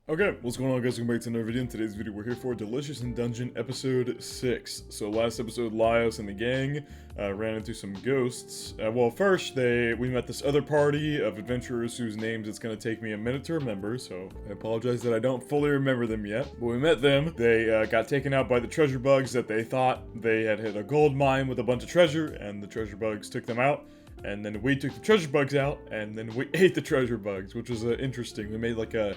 Okay, what's going on guys, welcome back to another video. In today's video we're here for Delicious in Dungeon episode 6. So last episode Laios and the gang ran into some ghosts. Well first we met this other party of adventurers whose names it's going to take me a minute to remember, so I apologize that I don't fully remember them yet. But we met them, they got taken out by the treasure bugs that they thought they had hit a gold mine with a bunch of treasure, and the treasure bugs took them out. And then we took the treasure bugs out, and then we ate the treasure bugs, which was interesting. We made like a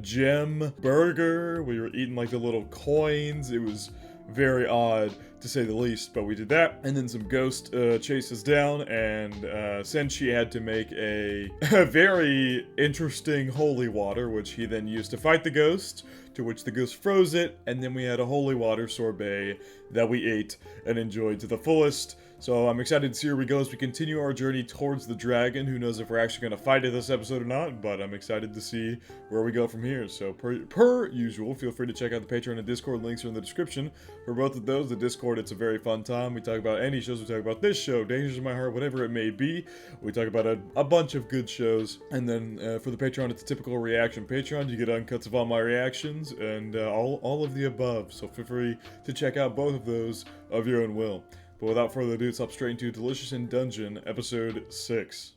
gem burger. We were eating like the little coins. It was very odd, to say the least, but we did that. And then some ghost chased us down, and Senshi had to make a very interesting holy water, which he then used to fight the ghost, to which the ghost froze it, and then we had a holy water sorbet that we ate and enjoyed to the fullest. So I'm excited to see where we go as we continue our journey towards the dragon. Who knows if we're actually going to fight it this episode or not, but I'm excited to see where we go from here. So per usual, feel free to check out the Patreon and Discord. Links are in the description for both of those. The Discord, it's a very fun time. We talk about any shows. We talk about this show, Dangers in My Heart, whatever it may be. We talk about a bunch of good shows. And then for the Patreon, it's a typical reaction Patreon. You get uncuts of all my reactions and all of the above. So feel free to check out both of those of your own will. But without further ado, let's hop straight into Delicious in Dungeon, episode 6.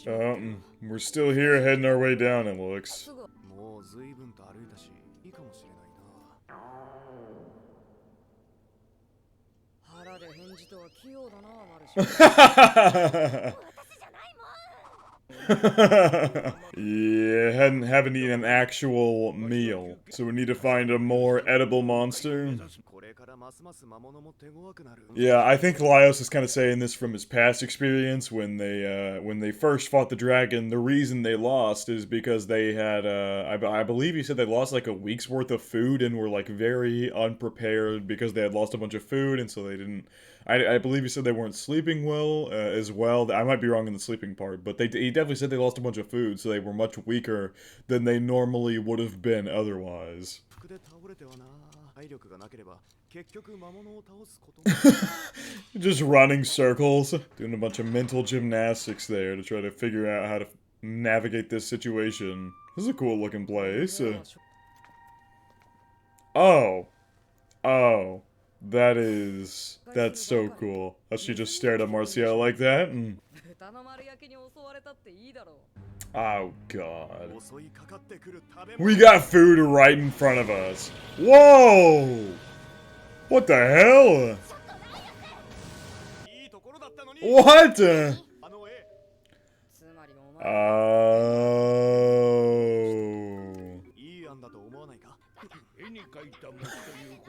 We're still here, heading our way down, it looks. Yeah, haven't eaten an actual meal, so we need to find a more edible monster. Yeah, I think Laios is kind of saying this from his past experience when they first fought the dragon. The reason they lost is because they had, I believe he said they lost like a week's worth of food and were like very unprepared because they had lost a bunch of food, and so they didn't. I believe he said they weren't sleeping well as well. I might be wrong in the sleeping part, but he definitely said they lost a bunch of food, so they were much weaker than they normally would have been otherwise. Just running circles, doing a bunch of mental gymnastics there to try to figure out how to navigate this situation. This is a cool looking place. Oh. That's so cool. How she just stared at Marcia like that. Oh god. We got food right in front of us. Whoa! What the hell? What?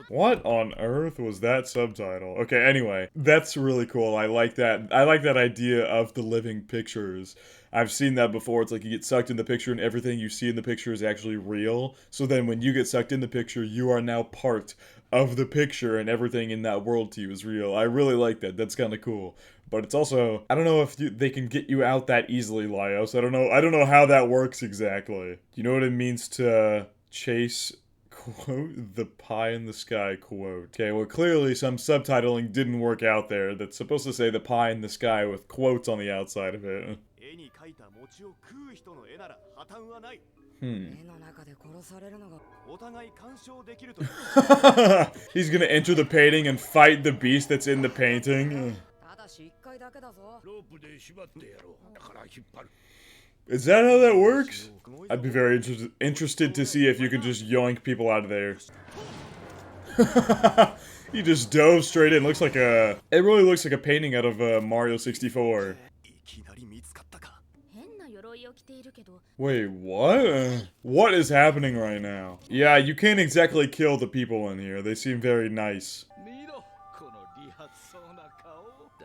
What on earth was that subtitle? Okay, anyway, that's really cool. I like that. I like that idea of the living pictures. I've seen that before. It's like you get sucked in the picture and everything you see in the picture is actually real. So then when you get sucked in the picture, you are now part of the picture and everything in that world to you is real. I really like that. That's kind of cool. But it's also, I don't know if they can get you out that easily, Laios. I don't know how that works exactly. Do you know what it means to chase, quote, the pie in the sky, quote? Okay, well clearly some subtitling didn't work out there. That's supposed to say the pie in the sky with quotes on the outside of it. He's gonna enter the painting and fight the beast that's in the painting. Is that how that works? I'd be very interested to see if you could just yoink people out of there. He just dove straight in. Looks like it really looks like a painting out of Mario 64. Wait, what? What is happening right now? Yeah, you can't exactly kill the people in here. They seem very nice.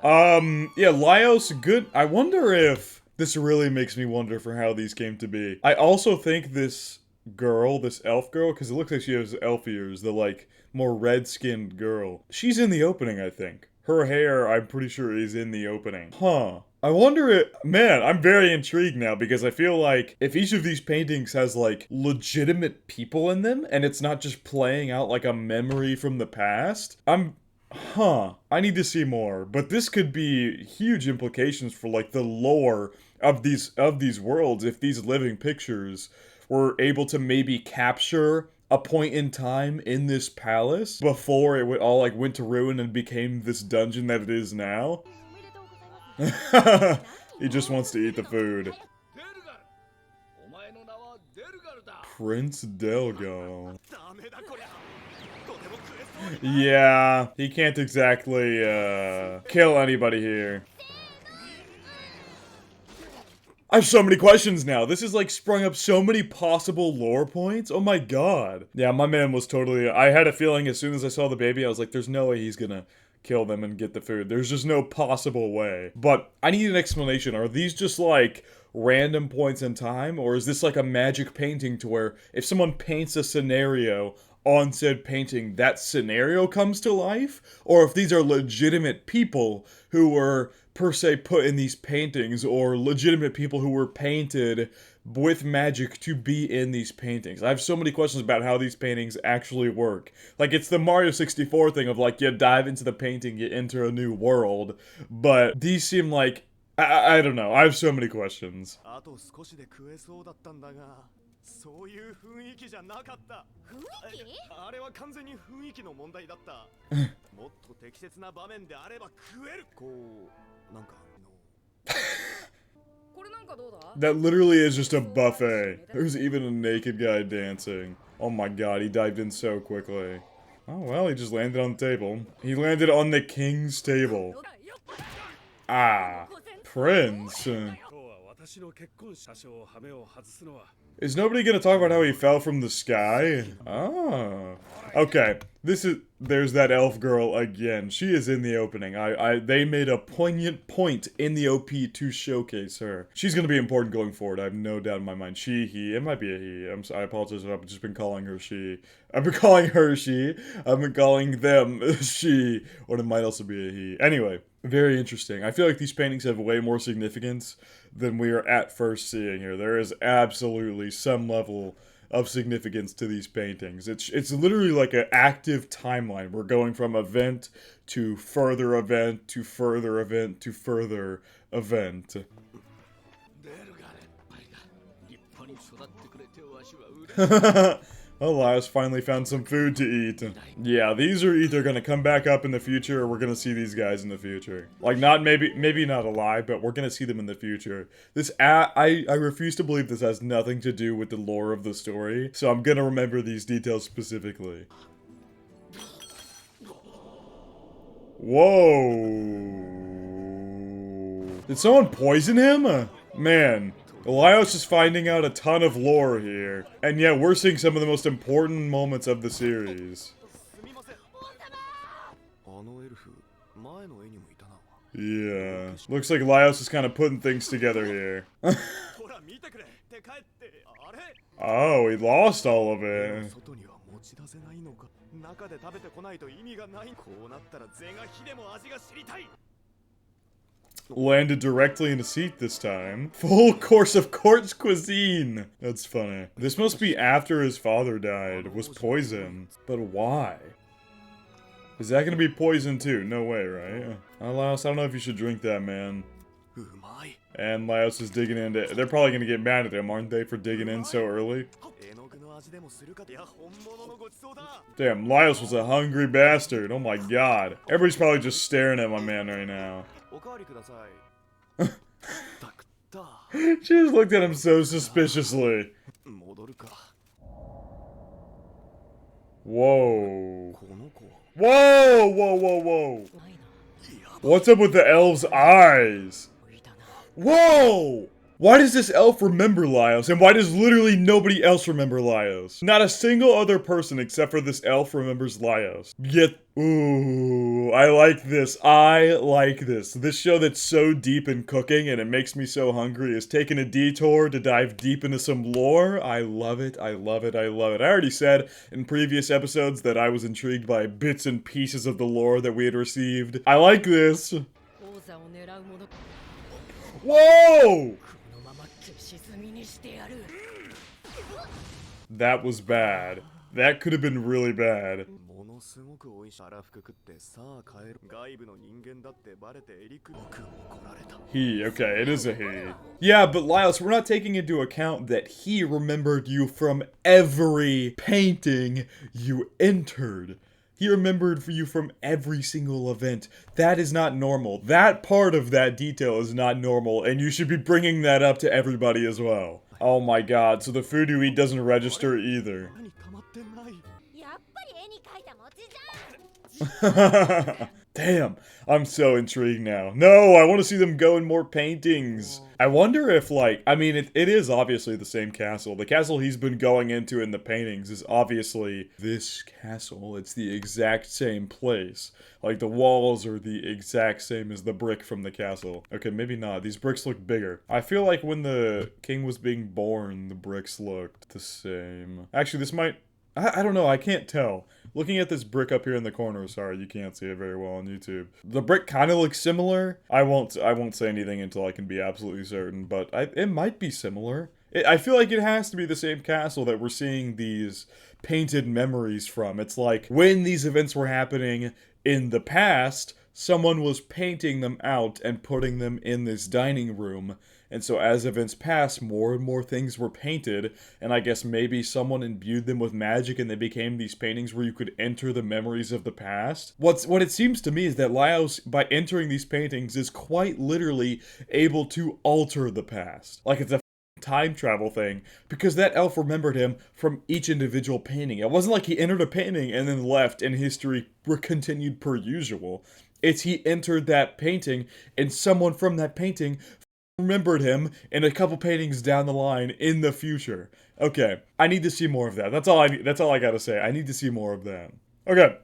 Yeah, Laios, good. I wonder if this really makes me wonder for how these came to be. I also think this girl, this elf girl, because it looks like she has elf ears, the like more red-skinned girl. She's in the opening, I think. Her hair, I'm pretty sure, is in the opening. Huh. I wonder if, man, I'm very intrigued now because I feel like if each of these paintings has like legitimate people in them and it's not just playing out like a memory from the past, I need to see more. But this could be huge implications for like the lore of these worlds if these living pictures were able to maybe capture a point in time in this palace before it all like went to ruin and became this dungeon that it is now. He just wants to eat the food. Prince Delgo. Yeah, he can't exactly kill anybody here. I have so many questions now. This has like sprung up so many possible lore points. Oh my god. Yeah, my man was totally... I had a feeling as soon as I saw the baby, I was like, there's no way he's gonna kill them and get the food. There's just no possible way. But I need an explanation. Are these just like random points in time? Or is this like a magic painting to where if someone paints a scenario on said painting, that scenario comes to life? Or if these are legitimate people who were per se put in these paintings, or legitimate people who were painted with magic to be in these paintings. I have so many questions about how these paintings actually work. Like, it's the Mario 64 thing of like, you dive into the painting, you enter a new world, but these seem like, I don't know, I have so many questions. そういう雰囲気じゃなかった。雰囲気？あれは完全に雰囲気の問題だった。もっと適切な場面であれば食える。こうなんかの。That literally is just a buffet. There's even a naked guy dancing. Oh my god, he dived in so quickly. Oh well, he just landed on the table. He landed on the king's table. Ah, Prince. Is nobody gonna talk about how he fell from the sky? Oh. Okay, there's that elf girl again. She is in the opening. They made a poignant point in the OP to showcase her. She's gonna be important going forward. I have no doubt in my mind. She, he, it might be a he. I apologize, I've just been calling her she. I've been calling her she. I've been calling them she. Or it might also be a he. Anyway, very interesting. I feel like these paintings have way more significance than we are at first seeing here. There is absolutely some level of significance to these paintings. It's literally like an active timeline. We're going from event to further event to further event to further event. Elias finally found some food to eat. Yeah, these are either gonna come back up in the future or we're gonna see these guys in the future. Like, not maybe not alive, but we're gonna see them in the future. I refuse to believe this has nothing to do with the lore of the story, so I'm gonna remember these details specifically. Whoa. Did someone poison him? Man. Elias is finding out a ton of lore here, and yet we're seeing some of the most important moments of the series. Yeah, looks like Elias is kind of putting things together here. Oh, he lost all of it. Landed directly in a seat this time. Full course of court's cuisine. That's funny. This must be after his father died, was poisoned. But why? Is that gonna be poison too? No way, right? Laos, I don't know if you should drink that, man. And Laos is digging into it. They're probably gonna get mad at him, aren't they, for digging in so early? Damn, Laos was a hungry bastard. Oh my god. Everybody's probably just staring at my man right now. She just looked at him so suspiciously. Whoa. Whoa, whoa, whoa, whoa. What's up with the elf's eyes? Whoa! Why does this elf remember Laios? And why does literally nobody else remember Laios? Not a single other person except for this elf remembers Laios. Yet, ooh, I like this. I like this. This show that's so deep in cooking and it makes me so hungry is taking a detour to dive deep into some lore. I love it. I love it. I love it. I already said in previous episodes that I was intrigued by bits and pieces of the lore that we had received. I like this. Whoa! That was bad. That could have been really bad. もすごく美味しい腹服食ってさあ帰る外部の人間だってバレてエリク僕も怒られた He, okay, it is a he. Yeah, but Lyles, we're not taking into account that he remembered you from every painting you entered. He remembered you from every single event. That is not normal. That part of that detail is not normal, and you should be bringing that up to everybody as well. Oh my god, so the food you eat doesn't register either. 何溜まってない やっぱり絵に描いた餅じゃん Damn, I'm so intrigued now. No, I want to see them go in more paintings. I wonder if, like, I mean, it is obviously the same castle. The castle he's been going into in the paintings is obviously this castle. It's the exact same place. Like, the walls are the exact same as the brick from the castle. Okay, maybe not. These bricks look bigger. I feel like when the king was being born, the bricks looked the same. Actually, this might... I don't know, I can't tell. Looking at this brick up here in the corner, sorry, you can't see it very well on YouTube. The brick kind of looks similar. I won't say anything until I can be absolutely certain, but it might be similar. I feel like it has to be the same castle that we're seeing these painted memories from. It's like when these events were happening in the past, someone was painting them out and putting them in this dining room. And so as events passed, more and more things were painted, and I guess maybe someone imbued them with magic and they became these paintings where you could enter the memories of the past. What it seems to me is that Laios, by entering these paintings, is quite literally able to alter the past. Like it's a time travel thing, because that elf remembered him from each individual painting. It wasn't like he entered a painting and then left and history continued per usual. It's he entered that painting and someone from that painting remembered him in a couple paintings down the line in the future. Okay, I need to see more of that. That's all I gotta say. I need to see more of that. Okay.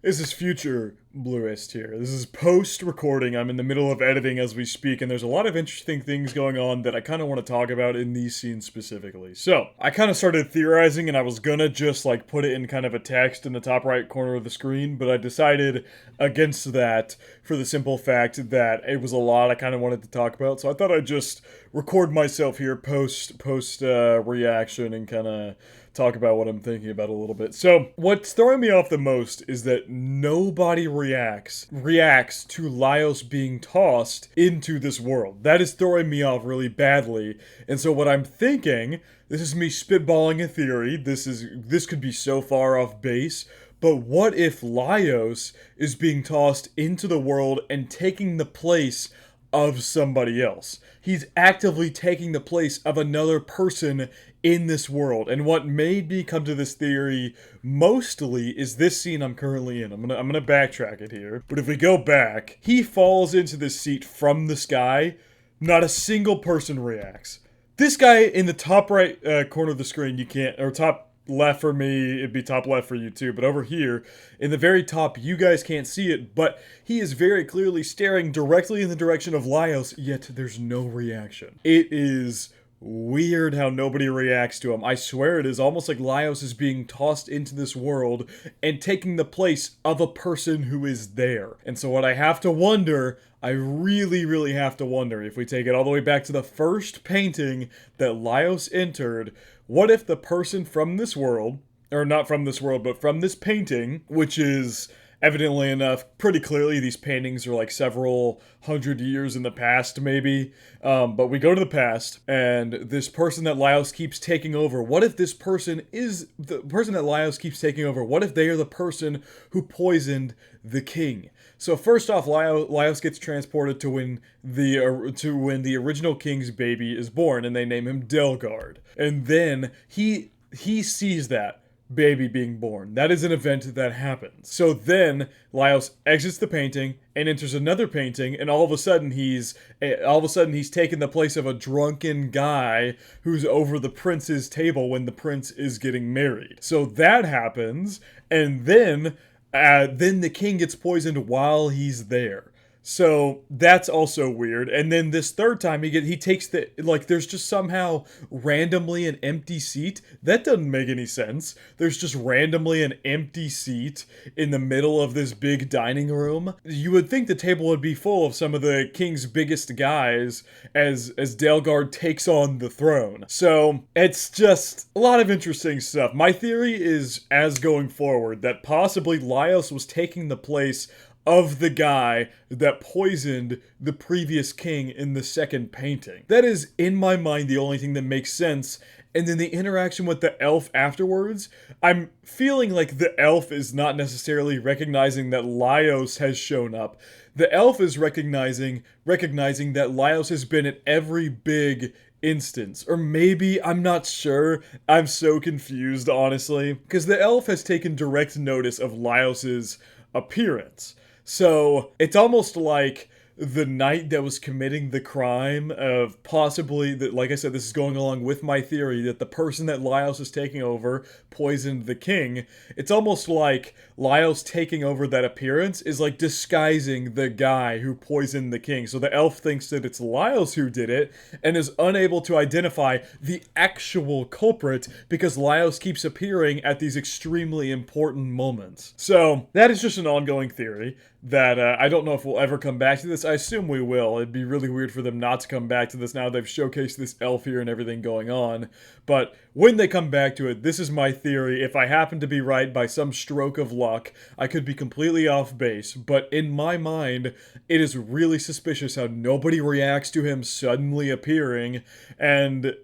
This is future Bluist here. This is post-recording. I'm in the middle of editing as we speak, and there's a lot of interesting things going on that I kind of want to talk about in these scenes specifically. So, I kind of started theorizing, and I was gonna just, like, put it in kind of a text in the top right corner of the screen, but I decided against that for the simple fact that it was a lot I kind of wanted to talk about, so I thought I'd just record myself here post-reaction and kind of talk about what I'm thinking about a little bit. So, what's throwing me off the most is that nobody reacts to Laios being tossed into this world. That is throwing me off really badly. And so what I'm thinking, this is me spitballing a theory, this could be so far off base, but what if Laios is being tossed into the world and taking the place of somebody else? He's actively taking the place of another person in this world. And what made me come to this theory mostly is this scene I'm currently in. I'm gonna backtrack it here. But if we go back, he falls into this seat from the sky. Not a single person reacts. This guy in the top right corner of the screen, you can't, or top left for me, it'd be top left for you too, but over here, in the very top, you guys can't see it, but he is very clearly staring directly in the direction of Laios, yet there's no reaction. It is weird how nobody reacts to him. I swear it is almost like Laios is being tossed into this world and taking the place of a person who is there. And so what I have to wonder, I really have to wonder, if we take it all the way back to the first painting that Laios entered, what if the person from this world, or not from this world, but from this painting, which is evidently enough, pretty clearly these paintings are like several hundred years in the past, maybe. But we go to the past, and this person that Laios keeps taking over, what if this person is the person that Laios keeps taking over? What if they are the person who poisoned the king? So first off, Laios gets transported to when the original king's baby is born, and they name him Delgard. And then he sees that baby being born. That is an event that happens. So then Laios exits the painting and enters another painting, and all of a sudden he's taken the place of a drunken guy who's over the prince's table when the prince is getting married. So that happens, and then the king gets poisoned while he's there. So that's also weird. And then this third time he takes the, like, there's just somehow randomly an empty seat. That doesn't make any sense. There's just randomly an empty seat in the middle of this big dining room. You would think the table would be full of some of the king's biggest guys as Delgard takes on the throne. So it's just a lot of interesting stuff. My theory is, as going forward, that possibly Laios was taking the place of the guy that poisoned the previous king in the second painting. That is, in my mind, the only thing that makes sense. And then the interaction with the elf afterwards, I'm feeling like the elf is not necessarily recognizing that Laios has shown up. The elf is recognizing that Laios has been at every big instance. Or maybe, I'm not sure. I'm so confused, honestly. Because the elf has taken direct notice of Laios's appearance. So it's almost like the knight that was committing the crime of possibly that, like I said, this is going along with my theory that the person that Laios is taking over poisoned the king. It's almost like Laios taking over that appearance is like disguising the guy who poisoned the king. So the elf thinks that it's Laios who did it and is unable to identify the actual culprit because Laios keeps appearing at these extremely important moments. So that is just an ongoing theory that I don't know if we'll ever come back to this. I assume we will. It'd be really weird for them not to come back to this now they've showcased this elf here and everything going on. But when they come back to it, this is my theory. If I happen to be right by some stroke of luck, I could be completely off base. But in my mind, it is really suspicious how nobody reacts to him suddenly appearing, and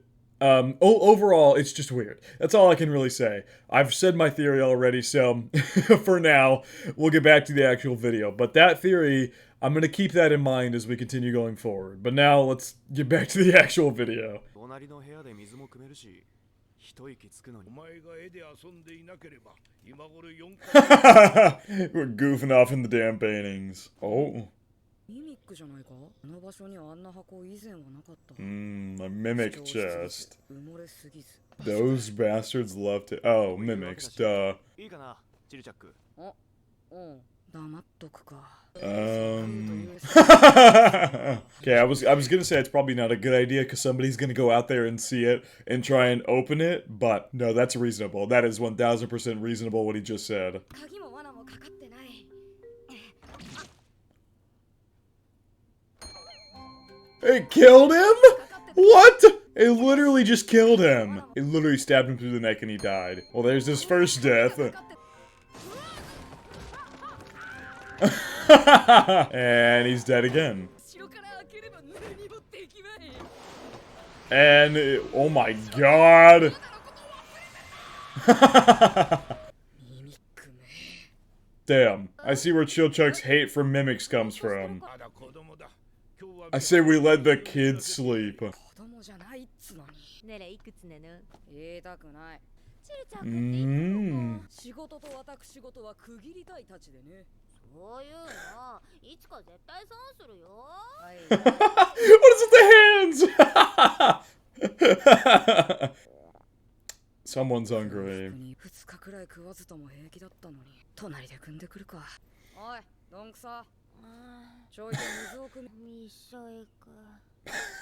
overall, it's just weird. That's all I can really say. I've said my theory already, so for now, we'll get back to the actual video. But that theory, I'm going to keep that in mind as we continue going forward. But now, let's get back to the actual video. We're goofing off in the damn paintings. Oh. A mimic chest. Those bastards love to. Oh, mimics, duh. Okay, I was gonna say it's probably not a good idea because somebody's gonna go out there and see it and try and open it, but no, that's reasonable. That is 1000% reasonable what he just said. It killed him? What? It literally just killed him. It literally stabbed him through the neck and he died. Well, there's his first death. And he's dead again. And, oh my god. Damn, I see where CHILCHUCK's hate for mimics comes from. I say we let the kids sleep. What is with the hands? Someone's hungry.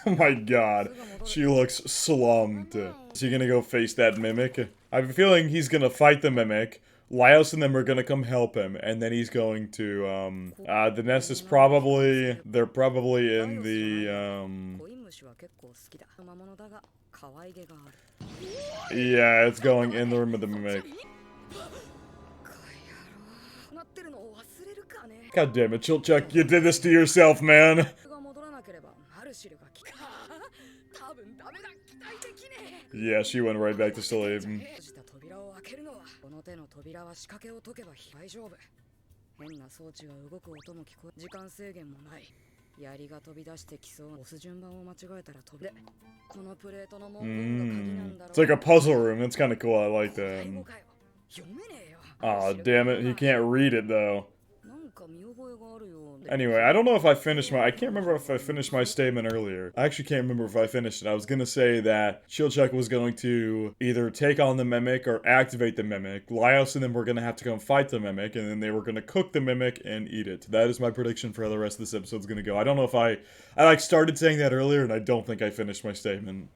Oh my god, she looks slumped. Is he gonna go face that mimic? I have a feeling he's gonna fight the mimic. Laios and them are gonna come help him, and then he's going to, the nest is probably, they're probably in the, yeah, it's going in the room of the mimic. God damn it, CHILCHUCK, you did this to yourself, man. Yeah, she went right back to sleep. It's like a puzzle room. That's kind of cool. I like that. Aw, damn it. He can't read it, though. Anyway, I don't know if I finished I can't remember if I finished my statement earlier. I actually can't remember if I finished it. I was gonna say that CHILCHUCK was going to either take on the Mimic or activate the Mimic. Laios and them were gonna have to come fight the Mimic, and then they were gonna cook the Mimic and eat it. That is my prediction for how the rest of this episode's gonna go. I don't know if I like started saying that earlier, and I don't think I finished my statement.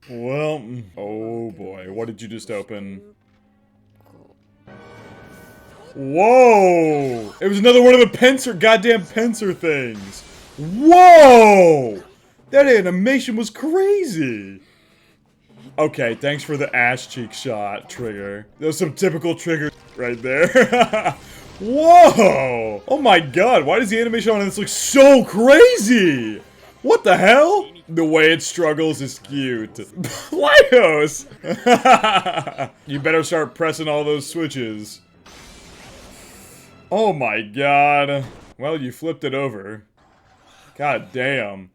Well, oh boy, what did you just open? Whoa! It was another one of the goddamn pincer things. Whoa! That animation was crazy. Okay, thanks for the ass cheek shot, Trigger. There's some typical Trigger right there. Whoa! Oh my god, why does the animation on this look so crazy? What the hell? The way it struggles is cute. Laios! You better start pressing all those switches. Oh my god. Well, you flipped it over. God damn.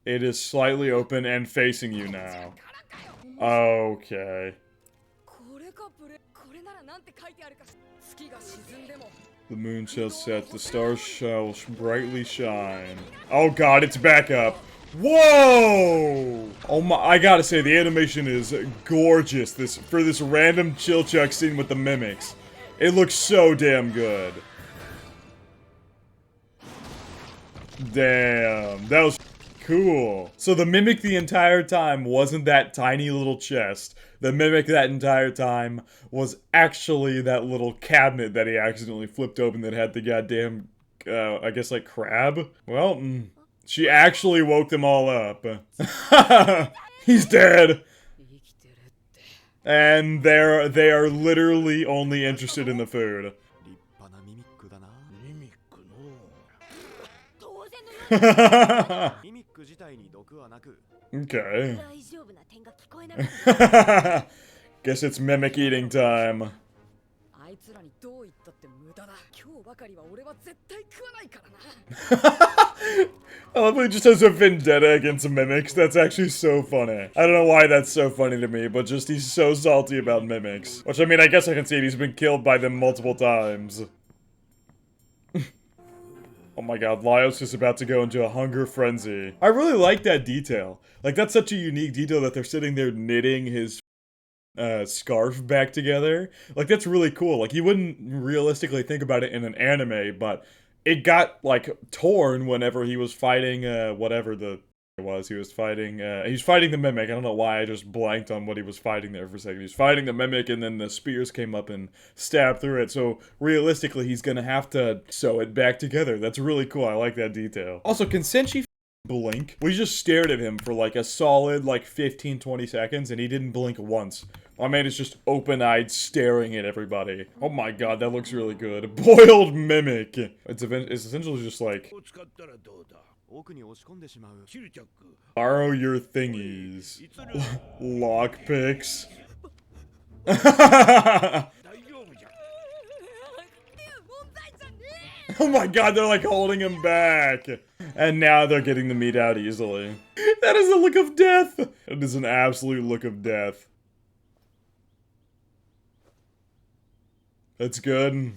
It is slightly open and facing you now. Okay. The moon shall set, the stars shall brightly shine. Oh god, it's back up. Whoa! Oh my, I gotta say, the animation is gorgeous for this random CHILCHUCK scene with the mimics. It looks so damn good. Damn, that was cool. So the Mimic the entire time wasn't that tiny little chest. The Mimic that entire time was actually that little cabinet that he accidentally flipped open that had the goddamn, I guess like crab? Well, she actually woke them all up. He's dead! And they are literally only interested in the food. Okay. Guess it's mimic eating time. I love how he just has a vendetta against mimics. That's actually so funny. I don't know why that's so funny to me, but just he's so salty about mimics. Which, I mean, I guess I can see it. He's been killed by them multiple times. Oh my god, Laios is about to go into a hunger frenzy. I really like that detail. Like, that's such a unique detail that they're sitting there knitting his scarf back together. Like, that's really cool. Like, you wouldn't realistically think about it in an anime, but it got, like, torn whenever he was fighting, whatever the was. He was fighting the Mimic. I don't know why I just blanked on what he was fighting there for a second. He was fighting the Mimic, and then the spears came up and stabbed through it. So, realistically, he's gonna have to sew it back together. That's really cool. I like that detail. Also, can Senshi blink? We just stared at him for, like, a solid, like, 15-20 seconds, and he didn't blink once. My man is just open-eyed staring at everybody. Oh my god, that looks really good. Boiled Mimic! It's essentially just like... borrow your thingies. Lockpicks. Oh my god, they're like holding him back. And now they're getting the meat out easily. That is a look of death. It is an absolute look of death. That's good.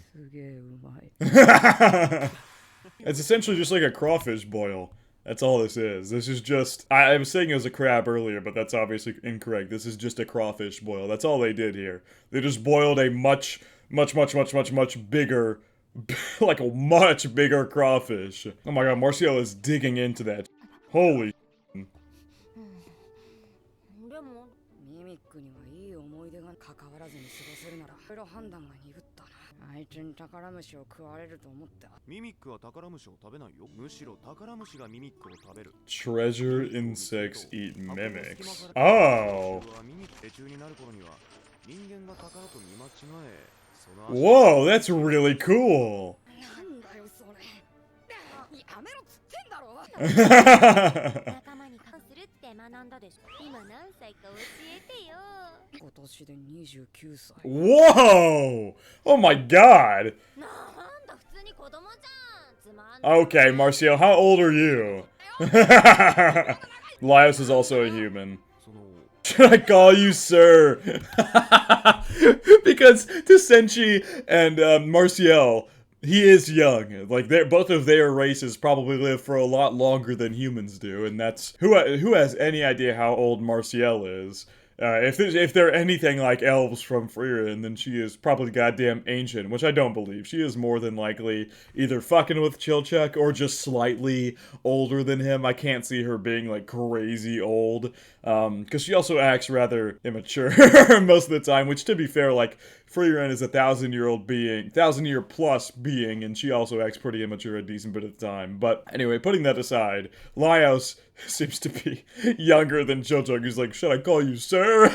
It's essentially just like a crawfish boil. That's all this is. This is just... I was saying it was a crab earlier, but that's obviously incorrect. This is just a crawfish boil. That's all they did here. They just boiled a much bigger... like a much bigger crawfish. Oh my god, Marcial is digging into that. Holy treasure insects eat mimics. Oh! Whoa, that's really cool! Whoa! Oh my god! Okay, Marcial, how old are you? Laios is also a human. その Should I call you sir? Because to Senshi and Marcial, he is young. Like, both of their races probably live for a lot longer than humans do, and that's who has any idea how old Marcial is. If they're anything like elves from Freerin, then she is probably goddamn ancient, which I don't believe. She is more than likely either fucking with CHILCHUCK or just slightly older than him. I can't see her being, like, crazy old, because she also acts rather immature most of the time, which, to be fair, like, Freerin is a 1,000-year-old being, 1,000-year-plus being, and she also acts pretty immature a decent bit of the time. But anyway, putting that aside, Laios seems to be younger than CHILCHUCK. He's like, should I call you sir?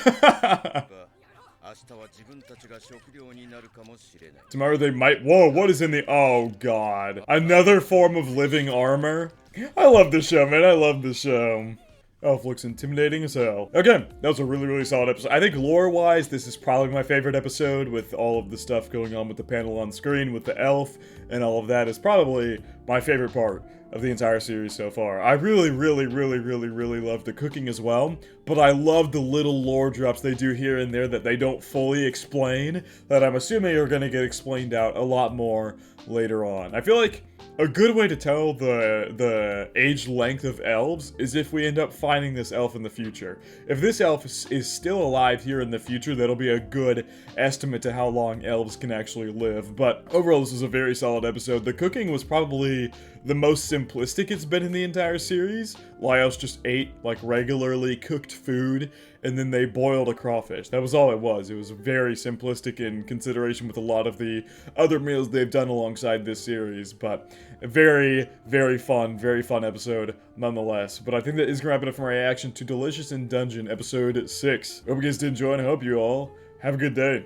Tomorrow they might. Whoa, what is in the. Oh, God. Another form of living armor? I love this show, man. I love this show. Elf looks intimidating as hell. Again, that was a really, really solid episode. I think lore-wise, this is probably my favorite episode, with all of the stuff going on with the panel on screen, with the elf, and all of that is probably my favorite part of the entire series so far. I really, really, really, really, really love the cooking as well, but I love the little lore drops they do here and there that they don't fully explain, that I'm assuming are going to get explained out a lot more later on. I feel like a good way to tell the age length of elves is if we end up finding this elf in the future. If this elf is still alive here in the future, that'll be a good estimate to how long elves can actually live. But overall, this was a very solid episode. The cooking was probably the most simplistic it's been in the entire series. Laios just ate, like, regularly cooked food, and then they boiled a crawfish. That was all it was. It was very simplistic in consideration with a lot of the other meals they've done alongside this series, but a very, very fun episode nonetheless. But I think that is gonna wrap it up for my reaction to Delicious in Dungeon episode 6. Hope you guys did enjoy, and I hope you all have a good day.